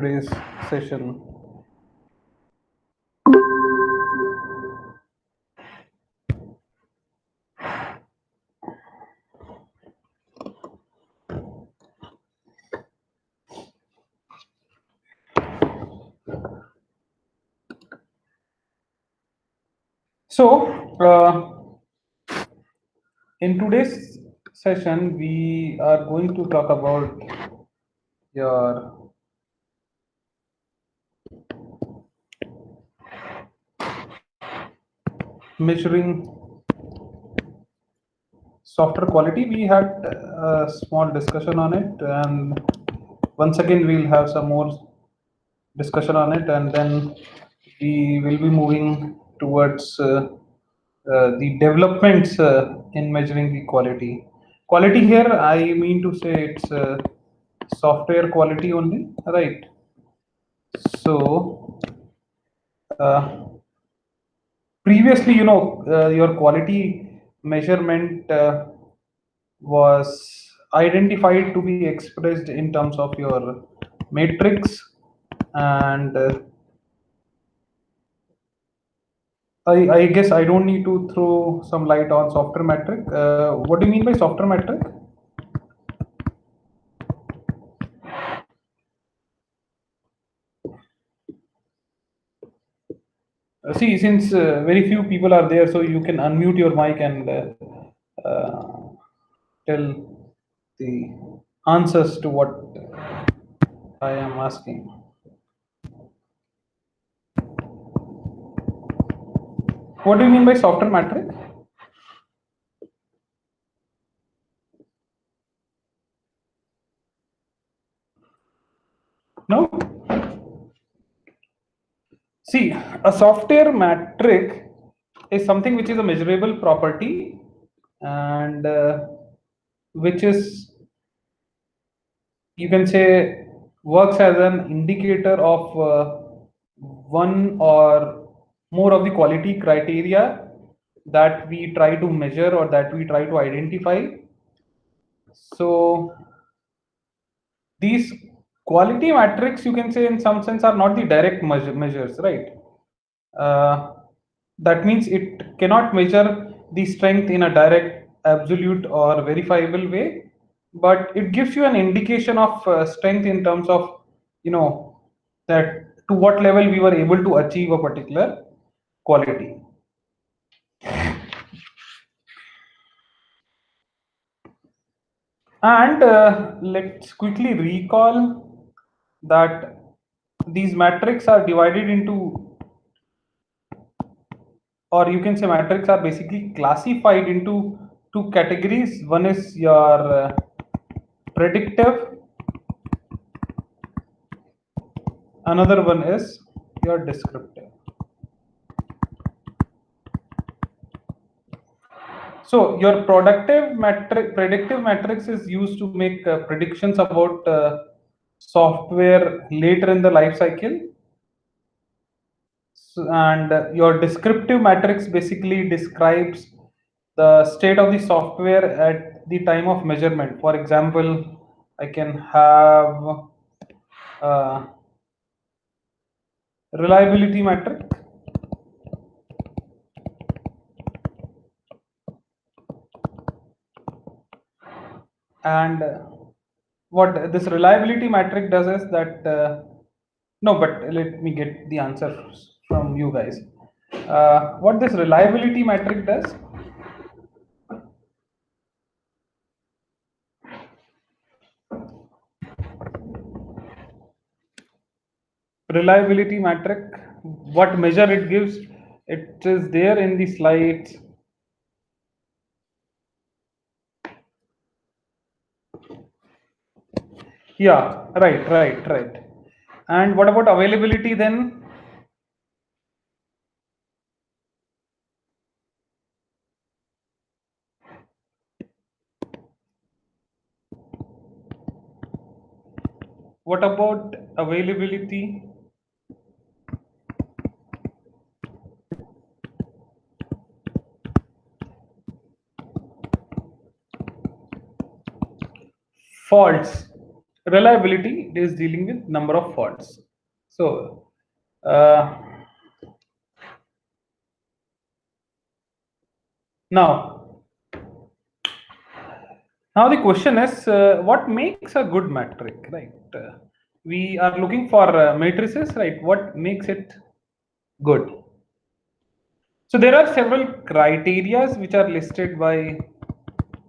today's session. So, in today's session, we are going to talk about your measuring software quality. We had a small discussion on it, and once again, we'll have some more discussion on it, and then we will be moving towards the developments in measuring the quality. Quality here, I mean to say it's software quality only, right? So, uh, previously, your quality measurement was identified to be expressed in terms of your matrix, and I guess I don't need to throw some light on software metric. What do you mean by software metric? See, since very few people are there, so you can unmute your mic and tell the answers to what I am asking. What do you mean by software metric? No? See, a software metric is something which is a measurable property and which is, you can say, works as an indicator of one or more of the quality criteria that we try to measure or that we try to identify. So these quality metrics, you can say, in some sense, are not the direct measures, right? uh, that means it cannot measure the strength in a direct, absolute, or verifiable way, but it gives you an indication of strength in terms of, that to what level we were able to achieve a particular quality. And let's quickly recall that these metrics are divided into, or you can say metrics are basically classified into two categories. One is your predictive, another one is your descriptive. So your predictive metrics is used to make predictions about software later in the life cycle. And your descriptive matrix basically describes the state of the software at the time of measurement. For example, I can have uh, reliability metric, and what this reliability metric does is that no, but let me get the answer from you guys. What this reliability metric does, reliability metric, what measure it gives, it is there in the slides. Yeah, right. And what about availability then? What about availability? Faults. Reliability is dealing with number of faults. So uh, now now the question is, what makes a good metric, right? We are looking for matrices, right? What makes it good? So there are several criterias which are listed by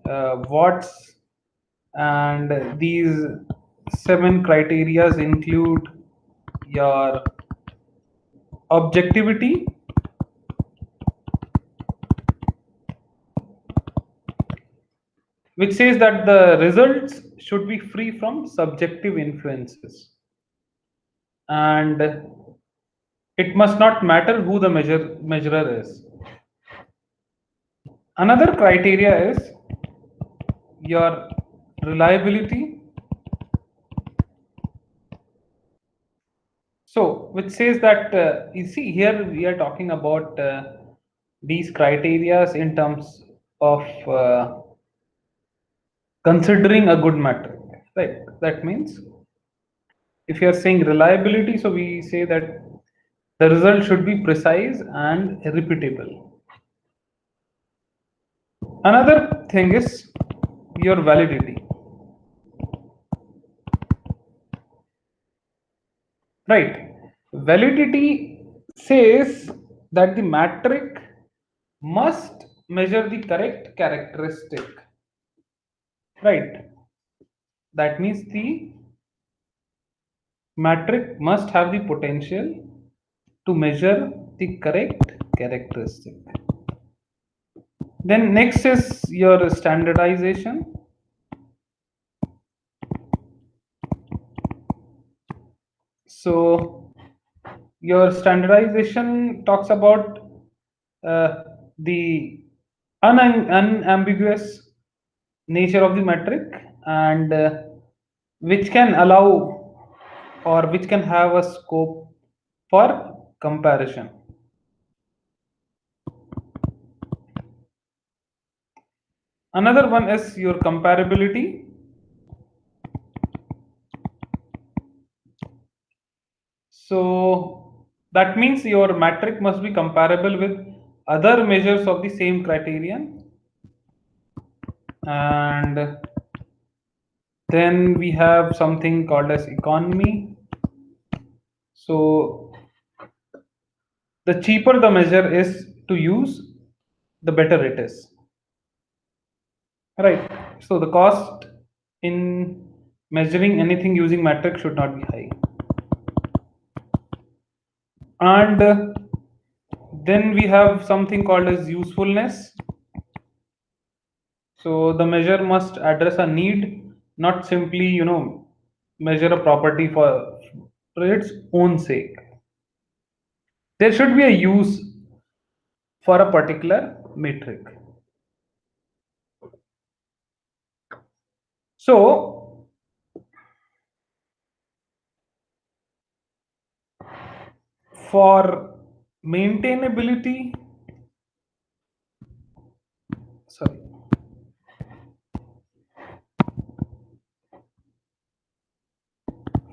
Watts, and these 7 criterias include your objectivity, which says that the results should be free from subjective influences, and it must not matter who the measurer is. Another criteria is your reliability. So, which says that you see here we are talking about these criterias in terms of considering a good metric, right? That means if you are saying reliability, so we say that the result should be precise and repeatable. Another thing is your validity, right? Validity says that the metric must measure the correct characteristic, right? That means the metric must have the potential to measure the correct characteristic. Then next is your standardization. So your standardization talks about the unambiguous nature of the metric, and which can allow or which can have a scope for comparison. Another one is your comparability. So that means your metric must be comparable with other measures of the same criterion. And then we have something called as economy. So the cheaper the measure is to use, the better it is. Right. So the cost in measuring anything using metric should not be high. And then we have something called as usefulness. So the measure must address a need, not simply, measure a property for its own sake. There should be a use for a particular metric. So for maintainability, sorry,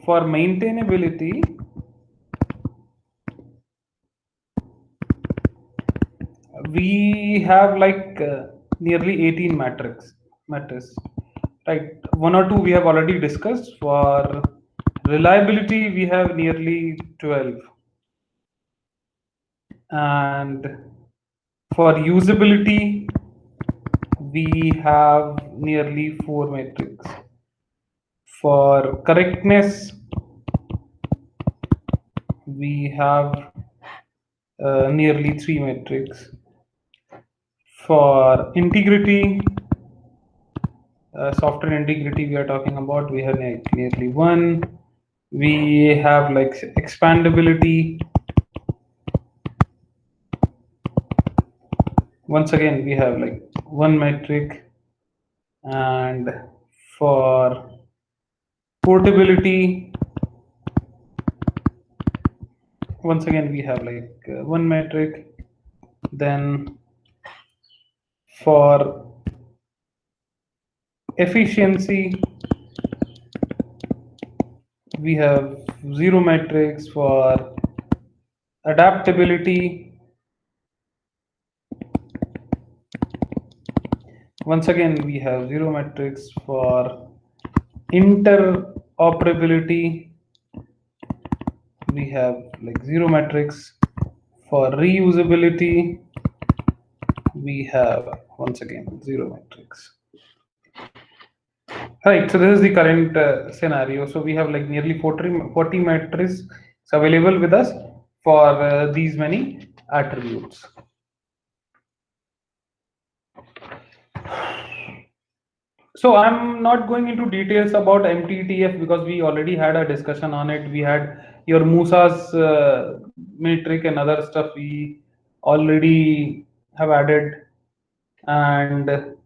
for maintainability, we have like nearly 18 matrices, right? One or two we have already discussed. For reliability, we have nearly 12, and for usability, we have nearly 4 metrics. For correctness, we have nearly 3 metrics. For integrity, software integrity, we are talking about, we have nearly 1. We have like expandability. Once again, we have like 1 metric. And for portability, once again we have like 1 metric. Then for efficiency, we have zero matrix for adaptability. Once again, we have zero matrix for interoperability. We have like zero matrix for reusability. We have once again zero matrix. Right, so this is the current scenario. So we have like nearly 40 matrices available with us for these many attributes. So I'm not going into details about MTTF because we already had a discussion on it. We had your Musa's metric and other stuff we already have added. And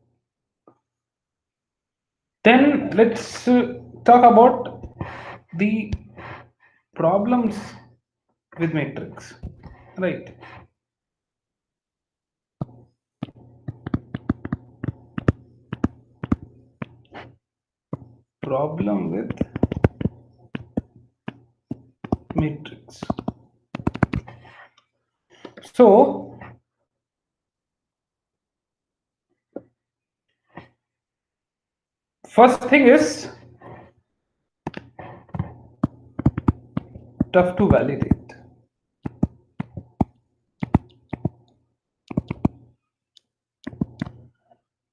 then let's talk about the problems with matrix, right? Problem with matrix. So first thing is tough to validate.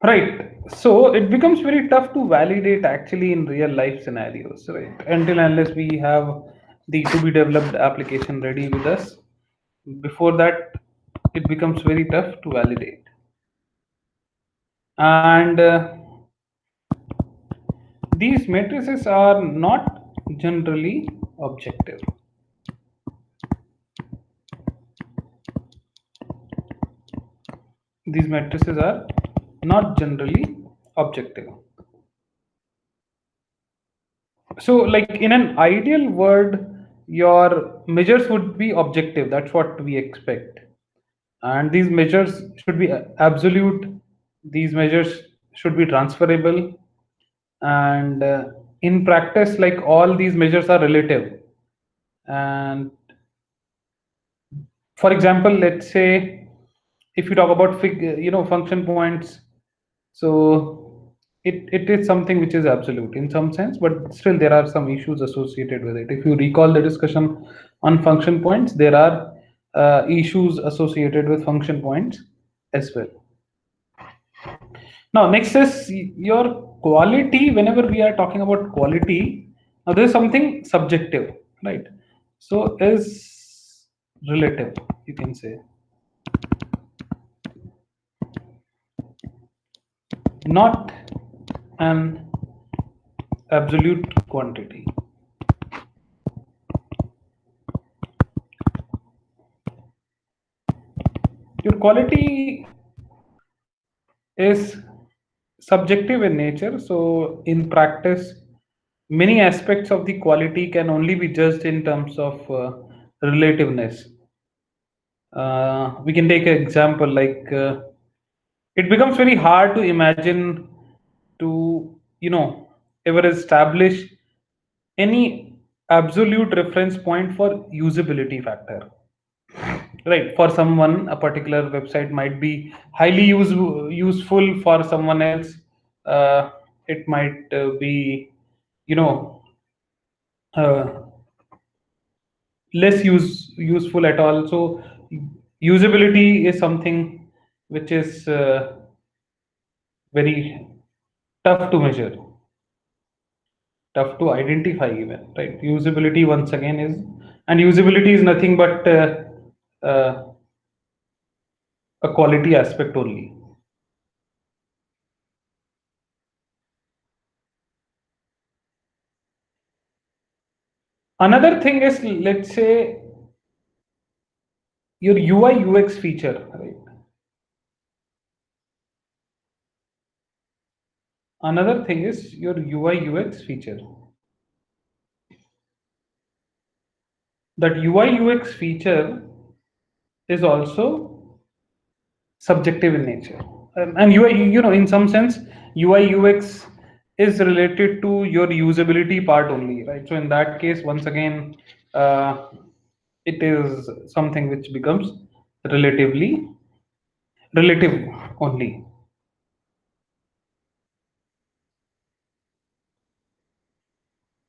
Right. So it becomes very tough to validate actually in real life scenarios, right? Until unless we have the to be developed application ready with us. Before that, it becomes very tough to validate. And these matrices are not generally objective. These matrices are not generally objective. So like in an ideal world, your measures would be objective. That's what we expect. And these measures should be absolute. These measures should be transferable. And in practice, like all these measures are relative. And for example, let's say if you talk about function points, so it is something which is absolute in some sense, but still there are some issues associated with it. If you recall the discussion on function points, there are issues associated with function points as well. Now next is your quality. Whenever we are talking about quality, now there is something subjective, right? So is relative, you can say, not an absolute quantity. Your quality is subjective in nature. So in practice, many aspects of the quality can only be judged in terms of relativeness. We can take an example like it becomes very hard to imagine to ever establish any absolute reference point for usability factor, right? For someone, a particular website might be highly useful. For someone else, it might be you know uh, less useful at all. So usability is something which is very tough to measure, tough to identify even, right? Usability once again is, and usability is nothing but uh, a quality aspect only. Another thing is, let's say, your UI UX feature, right? Another thing is your UI UX feature. That UI UX feature is also subjective in nature. And UI, in some sense, UI UX is related to your usability part only, right? So in that case, once again, it is something which becomes relatively relative only.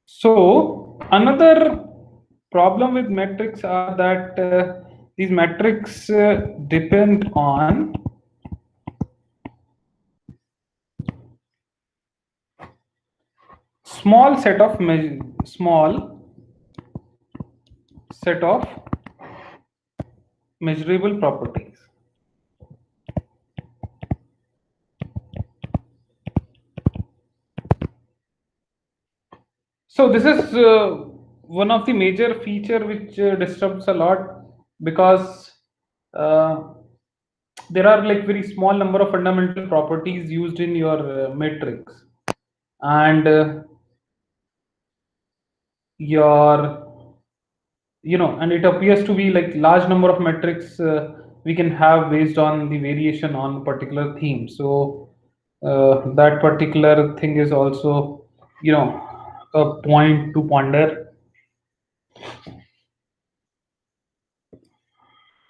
So another problem with metrics are that these metrics depend on small set of measurable properties. So this is one of the major feature which disturbs a lot, because uh, there are like very small number of fundamental properties used in your matrix, and your and it appears to be like large number of metrics we can have based on the variation on particular theme. So that particular thing is also a point to ponder.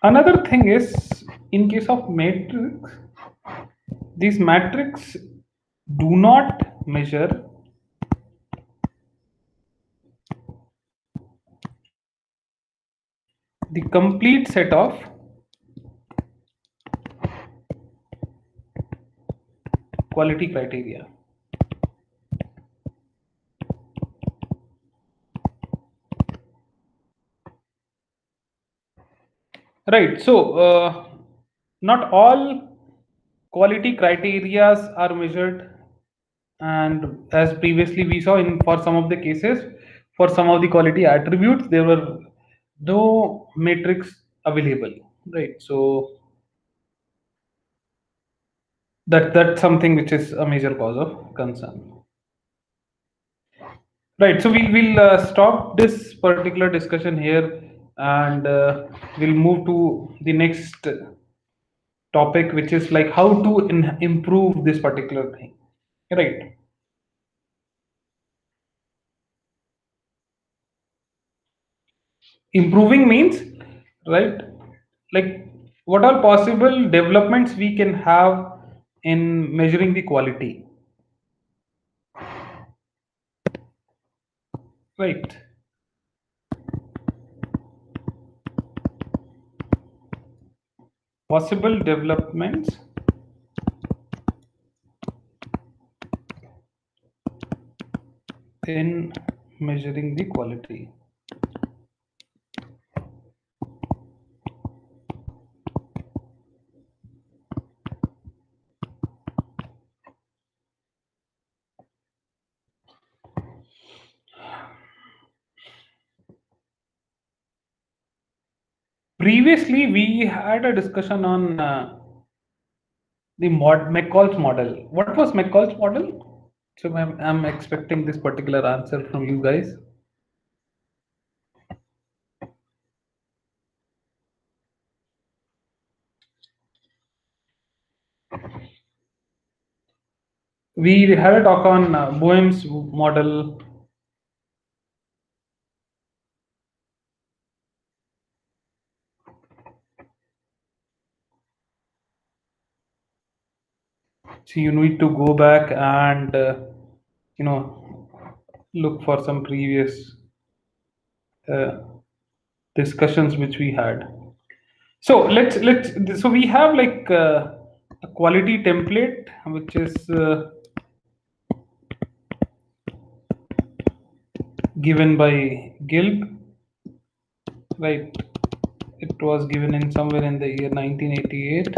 Another thing is, in case of matrix, these matrix do not measure the complete set of quality criteria. Right. So not all quality criterias are measured, and as previously we saw, in for some of the cases, for some of the quality attributes, there were no matrix available. Right. So that's something which is a major cause of concern. Right. So we'll stop this particular discussion here, and we'll move to the next topic, which is like how to improve this particular thing. Right. Improving means, right, like what are possible developments we can have in measuring the quality. Right. Possible developments in measuring the quality. Previously we had a discussion on the McCall's model. What was McCall's model? So I'm expecting this particular answer from you guys. We had a talk on Boehm's model. So you need to go back and you know look for some previous uh, discussions which we had. So let's so we have like a quality template which is given by Gilb, right? It was given in somewhere in the year 1988.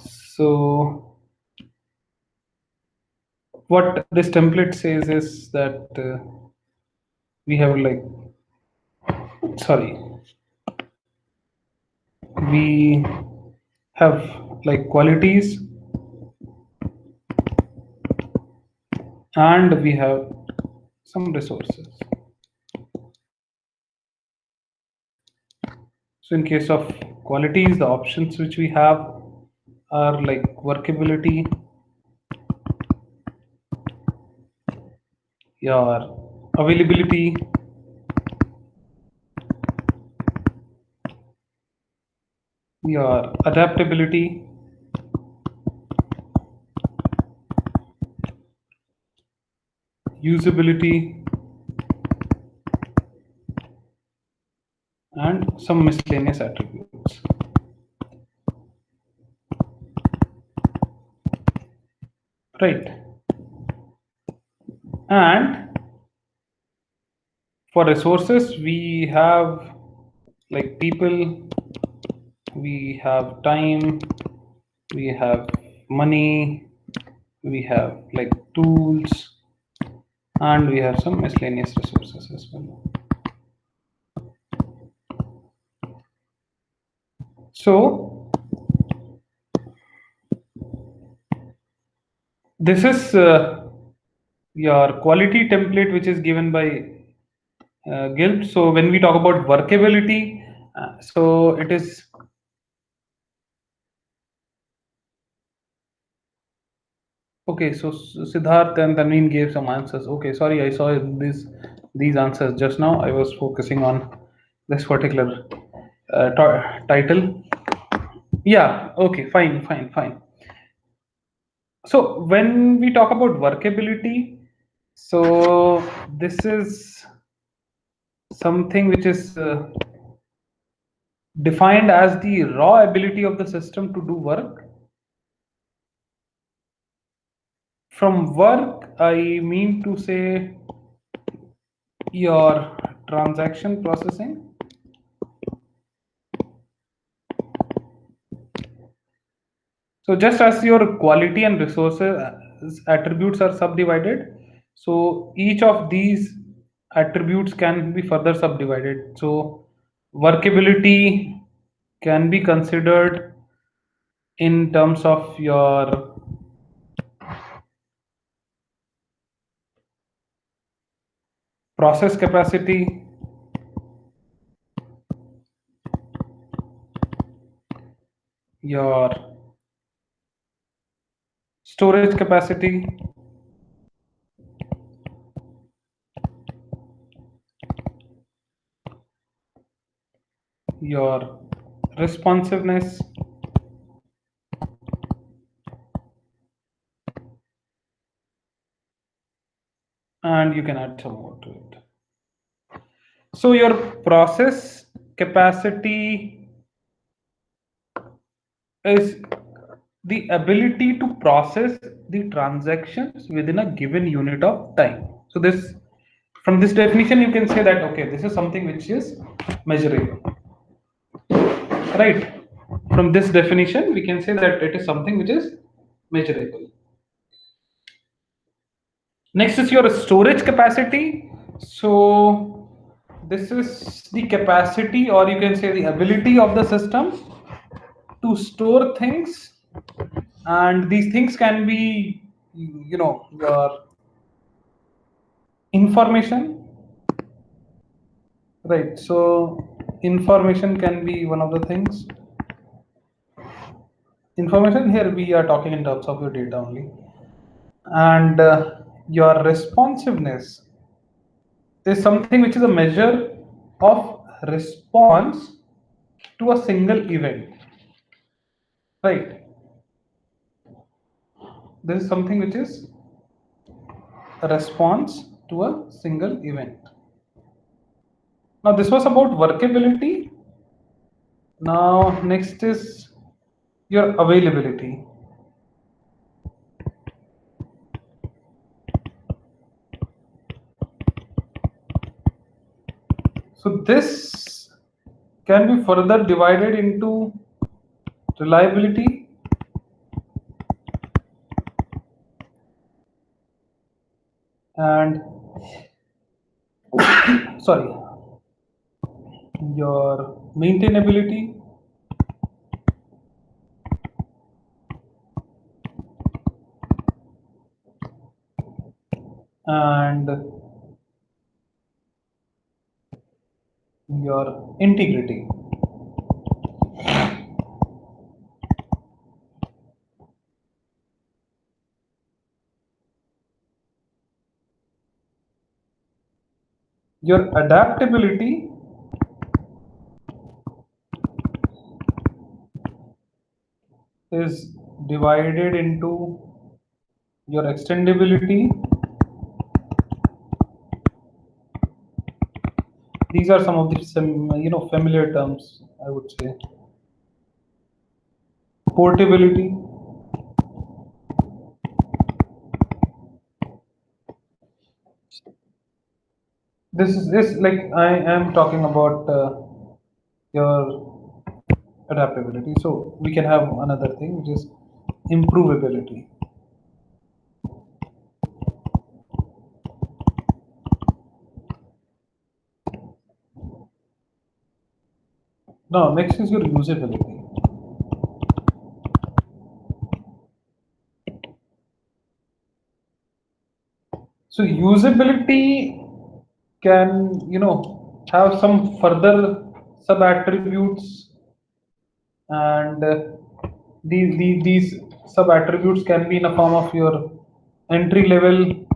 So what this template says is that we have like, sorry, we have like qualities, and we have some resources. So in case of qualities, the options which we have are like workability, your availability, your adaptability, usability, and some miscellaneous attributes. Right. And for resources, we have like people, we have time, we have money, we have like tools, and we have some miscellaneous resources as well. So this is your quality template which is given by Gilb. So when we talk about workability, so it is okay. So Siddharth and Tanveen gave some answers. Okay, sorry, I saw these answers just now. I was focusing on this particular title. Yeah. Okay. Fine. Fine. Fine. So when we talk about workability, so this is something which is defined as the raw ability of the system to do work. From work, I mean to say your transaction processing. So just as your quality and resources attributes are subdivided, so each of these attributes can be further subdivided. So workability can be considered in terms of your process capacity, your storage capacity, your responsiveness, and you can add some more to it. So your process capacity is the ability to process the transactions within a given unit of time. So this, from this definition, you can say that okay, this is something which is measurable, right? From this definition, we can say that it is something which is measurable. Next is your storage capacity. So this is the capacity, or you can say the ability of the system to store things, and these things can be, your information, right? So information can be one of the things. Information here we are talking in terms of your data only, and your responsiveness is something which is a measure of response to a single event, right? This is something which is a response to a single event. Now this was about workability. Now next is your availability. So this can be further divided into reliability, and sorry, your maintainability, and your integrity. Your adaptability is divided into your extendability. These are some of the familiar terms, I would say. Portability. This like I am talking about your adaptability. So we can have another thing which is improvability. Now next is your usability. So usability can have some further sub attributes, and these sub attributes can be in a form of your entry level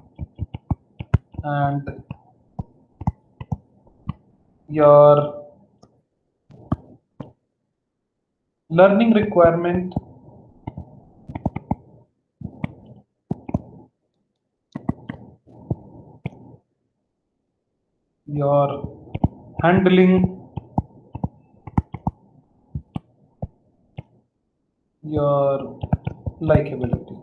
and your learning requirement, your handling, your likability.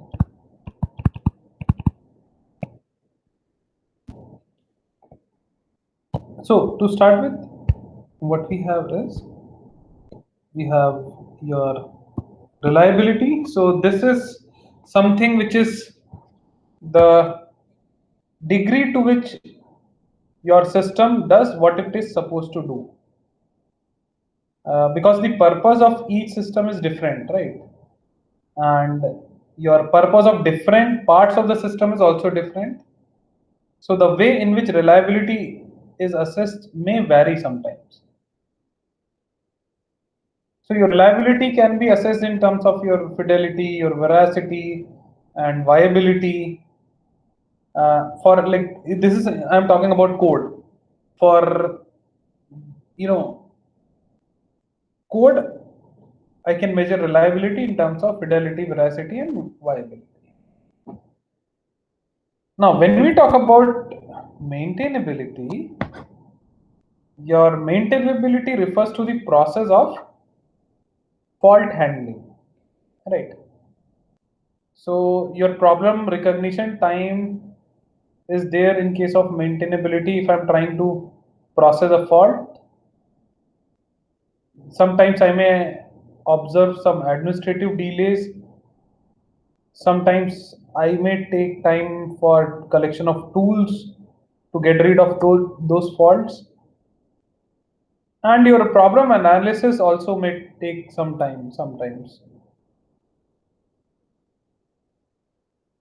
So to start with, what we have is we have your reliability. So this is something which is the degree to which your system does what it is supposed to do. Because the purpose of each system is different, right? And your purpose of different parts of the system is also different. So the way in which reliability is assessed may vary sometimes. So your reliability can be assessed in terms of your fidelity, your veracity, and viability. For like this is I'm talking about code. For code, I can measure reliability in terms of fidelity, veracity, and viability. Now, when we talk about maintainability, your maintainability refers to the process of fault handling, right? So your problem recognition time is there in case of maintainability. If I'm trying to process a fault, sometimes I may observe some administrative delays. Sometimes I may take time for collection of tools to get rid of those faults. And your problem analysis also may take some time sometimes.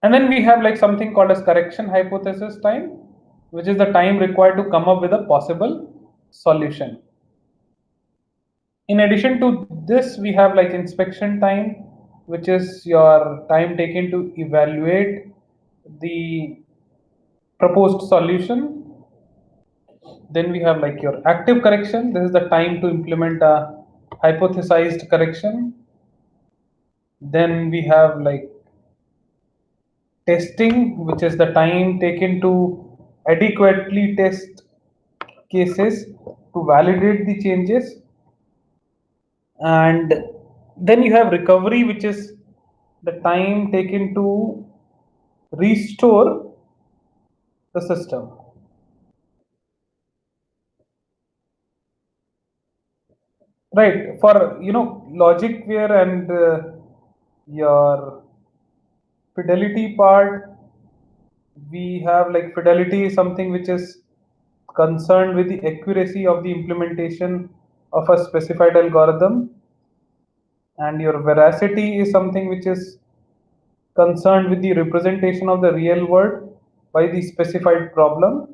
And then we have like something called as correction hypothesis time, which is the time required to come up with a possible solution. In addition to this, we have like inspection time, which is your time taken to evaluate the proposed solution. Then we have like your active correction. This is the time to implement a hypothesized correction. Then we have like testing, which is the time taken to adequately test cases to validate the changes. And then you have recovery, which is the time taken to restore the system. Right, for logicware and your fidelity part, we have like fidelity is something which is concerned with the accuracy of the implementation of a specified algorithm, and your veracity is something which is concerned with the representation of the real world by the specified problem.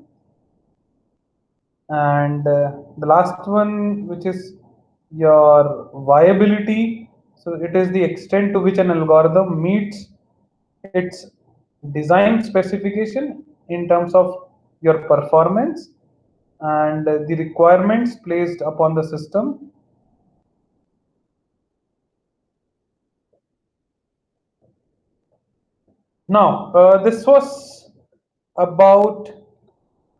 And the last one, which is your viability, so it is the extent to which an algorithm meets its design specification in terms of your performance. and the requirements placed upon the system. Now, this was about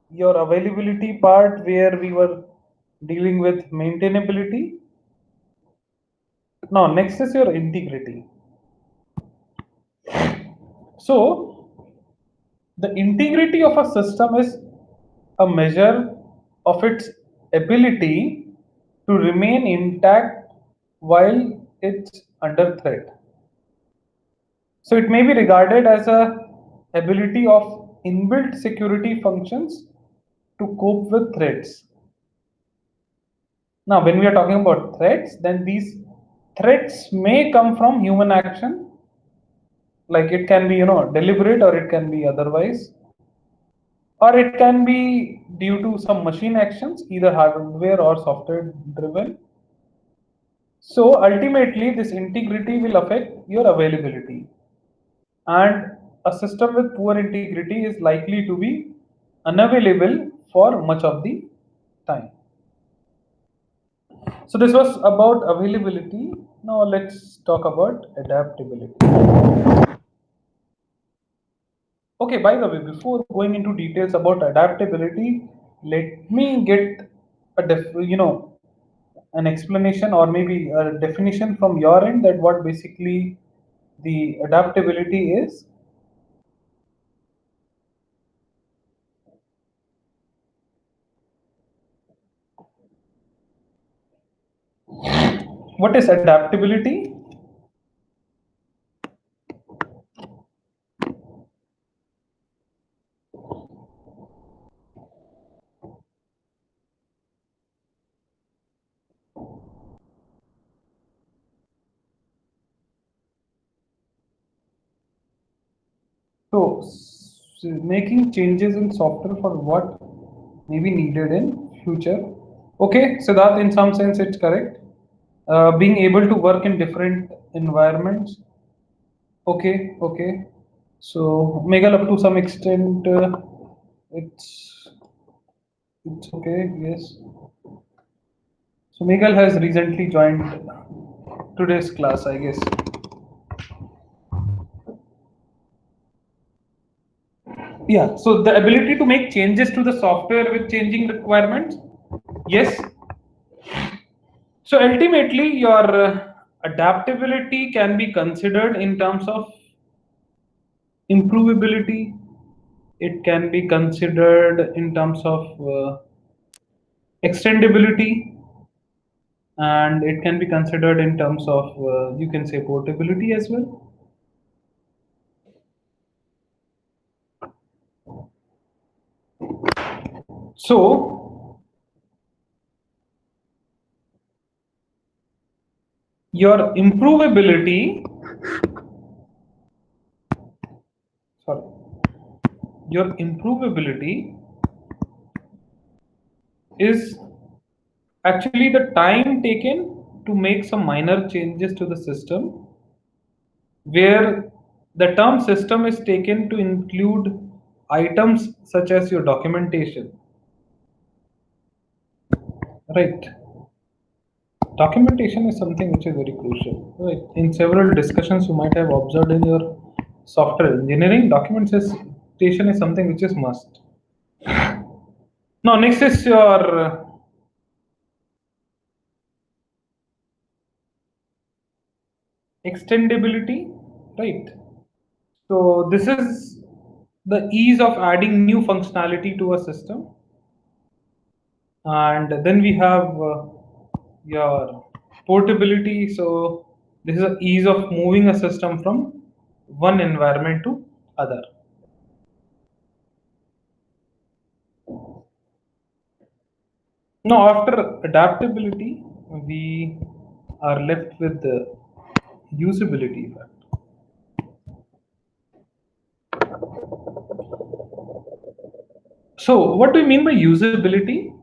your availability part where we were dealing with maintainability. Now, next is your integrity. So, the integrity of a system is a measure of its ability to remain intact while it's under threat. So it may be regarded as a ability of inbuilt security functions to cope with threats. Now, when we are talking about threats, then these threats may come from human action, like it can be, deliberate or it can be otherwise, or it can be due to some machine actions, either hardware or software driven. So ultimately, this integrity will affect your availability. And a system with poor integrity is likely to be unavailable for much of the time. So this was about availability. Now let's talk about adaptability. Okay, by the way, before going into details about adaptability, let me get an explanation or maybe a definition from your end that what basically the adaptability is. What is adaptability? So, making changes in software for what may be needed in future. Okay, so that in some sense it's correct. Being able to work in different environments. Okay, okay. So, Megal, up to some extent, it's it's okay. Yes. So, Megal has recently joined today's class, I guess. Yeah. So, the ability to make changes to the software with changing requirements. Yes. So ultimately, your adaptability can be considered in terms of improvability. It can be considered in terms of extendability, and it can be considered in terms of you can say portability as well. So your improvability, sorry, your improvability is actually the time taken to make some minor changes to the system, where the term system is taken to include items such as your documentation. Right. Documentation is something which is very crucial. Right. In several discussions you might have observed in your software engineering, documentation is something which is must. Now, next is your extendability. Right. So, this is the ease of adding new functionality to a system. And then we have your portability. So this is the ease of moving a system from one environment to other. Now, after adaptability, we are left with the usability effect. So what do you mean by usability?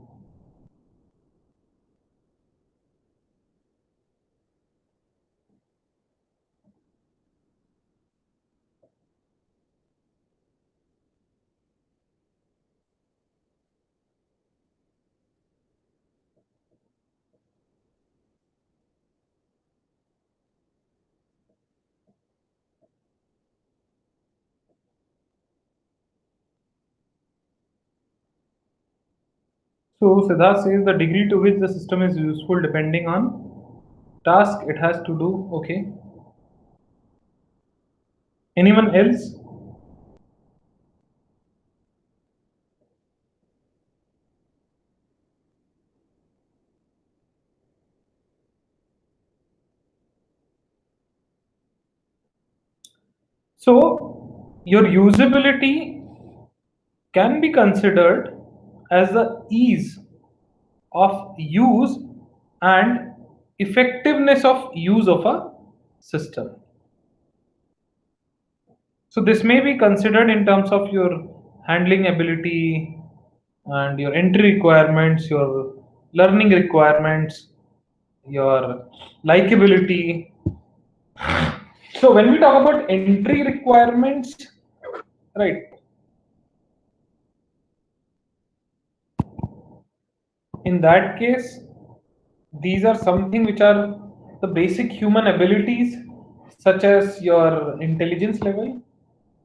So Siddharth says the degree to which the system is useful depending on task it has to do. Okay. Anyone else? So your usability can be considered as the ease of use and effectiveness of use of a system. So this may be considered in terms of your handling ability and your entry requirements, your learning requirements, your likability. So when we talk about entry requirements, right, in that case, these are something which are the basic human abilities, such as your intelligence level,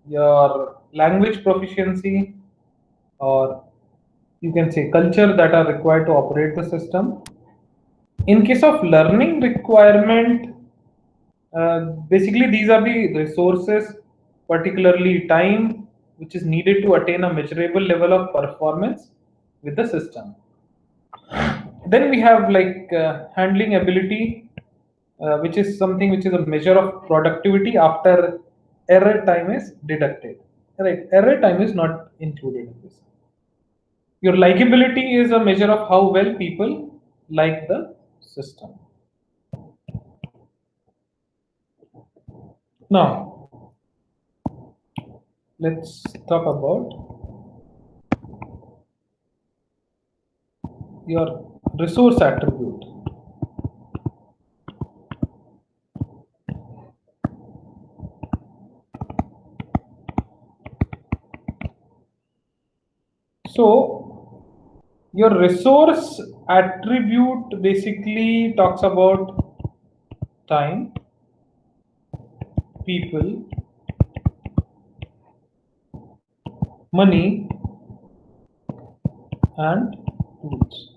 your language proficiency, or you can say culture that are required to operate the system. In case of learning requirement, basically these are the resources, particularly time, which is needed to attain a measurable level of performance with the system. Then we have like handling ability, which is something which is a measure of productivity after error time is deducted. Right, error time is not included in this. Your likability is a measure of how well people like the system. Now, let's talk about your resource attribute. So, your resource attribute basically talks about time, people, money, and tools.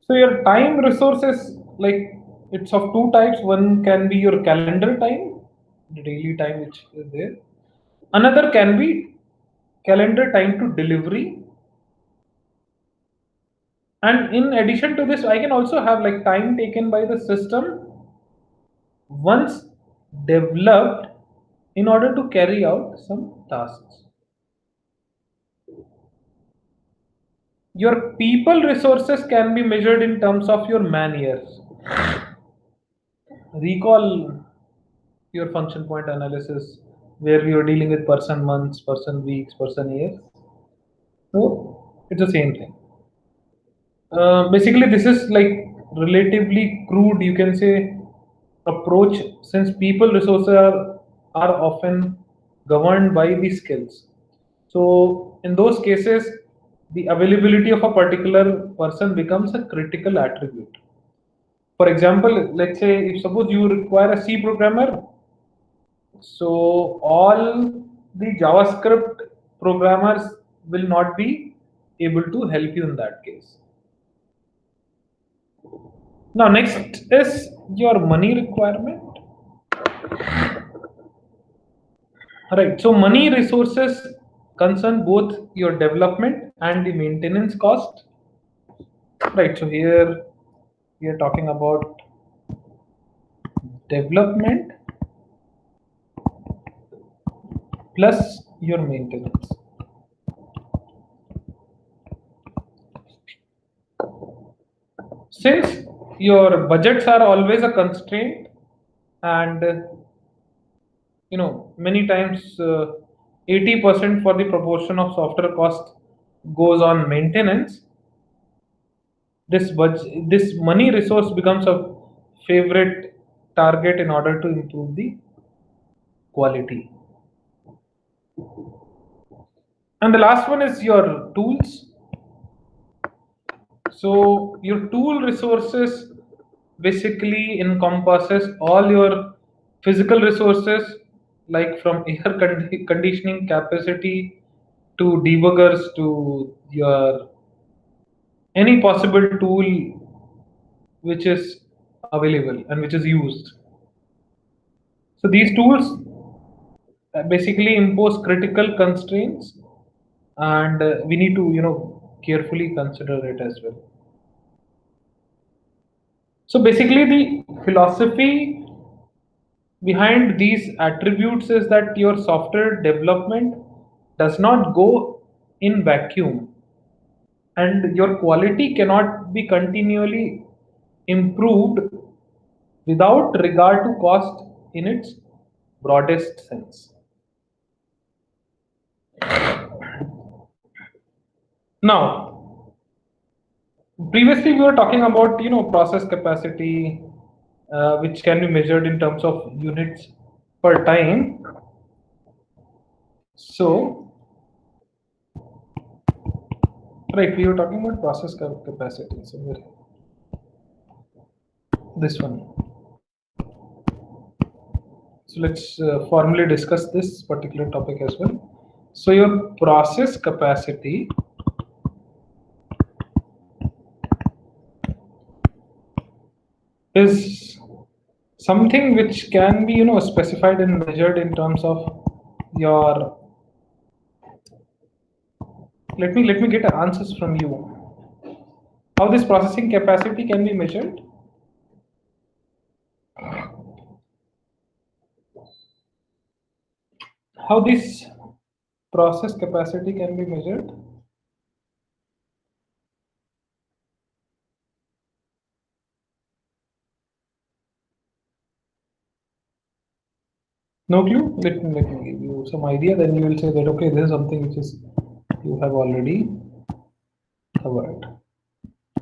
So your time resources, like it's of two types. One can be your calendar time, the daily time which is there. Another can be calendar time to delivery. And in addition to this, I can also have like time taken by the system once developed in order to carry out some tasks. Your people resources can be measured in terms of your man years. Recall your function point analysis where you're dealing with person months, person weeks, person years. So it's the same thing. Basically, this is like relatively crude, you can say, approach since people resources are often governed by the skills. So in those cases, the availability of a particular person becomes a critical attribute. For example, let's say if suppose you require a C programmer, so all the JavaScript programmers will not be able to help you in that case. Now, next is your money requirement. Right. So, money resources concern both your development and the maintenance cost. Right. So, here we are talking about development plus your maintenance. Since your budgets are always a constraint, and many times 80% for the proportion of software cost goes on maintenance, this money resource becomes a favorite target in order to improve the quality. And the last one is your tools. So your tool resources basically encompasses all your physical resources like from air conditioning capacity to debuggers to your any possible tool which is available and which is used. So these tools basically impose critical constraints, and we need to carefully consider it as well. So basically the philosophy behind these attributes is that your software development does not go in vacuum, and your quality cannot be continually improved without regard to cost in its broadest sense. Now, previously we were talking about process capacity, which can be measured in terms of units per time. So, right, we were talking about process capacity. So, this one. So let's formally discuss this particular topic as well. So your process capacity is something which can be specified and measured in terms of your. Let me get answers from you. How this processing capacity can be measured? How this process capacity can be measured? No clue? Let me give you some idea, then you will say that okay, this is something which is you have already covered.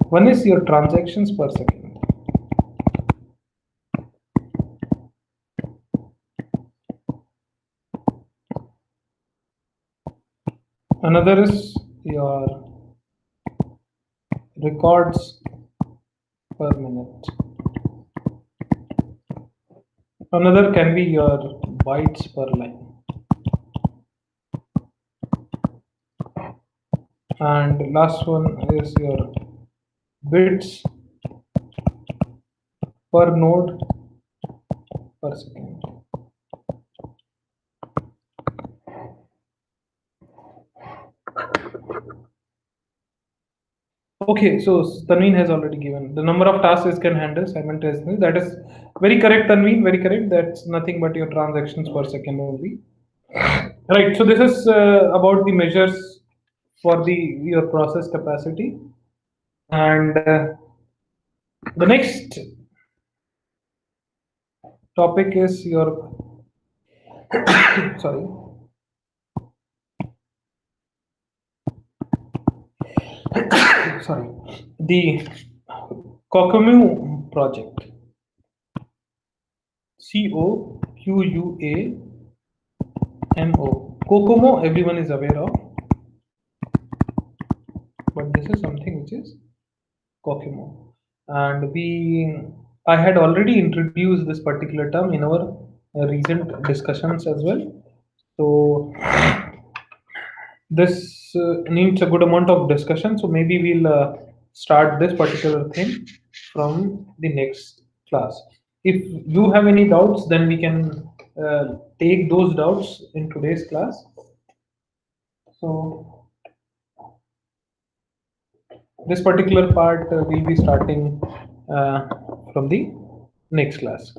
One is your transactions per second. Another is your records per minute. Another can be your bytes per line. And last one is your bits per node per second. Okay, so Tanveen has already given the number of tasks it can handle simultaneously. That is very correct, Tanveen. Very correct. That's nothing but your transactions per second only. Right. So this is about the measures for the your process capacity, and the next topic is your sorry. Sorry, the Kokomu project. COQUAMO. Kokomo, everyone is aware of, but this is something which is Kokomo, and I had already introduced this particular term in our recent discussions as well. So this needs a good amount of discussion. So maybe we'll start this particular thing from the next class. If you have any doubts, then we can take those doubts in today's class. So this particular part we'll be starting from the next class.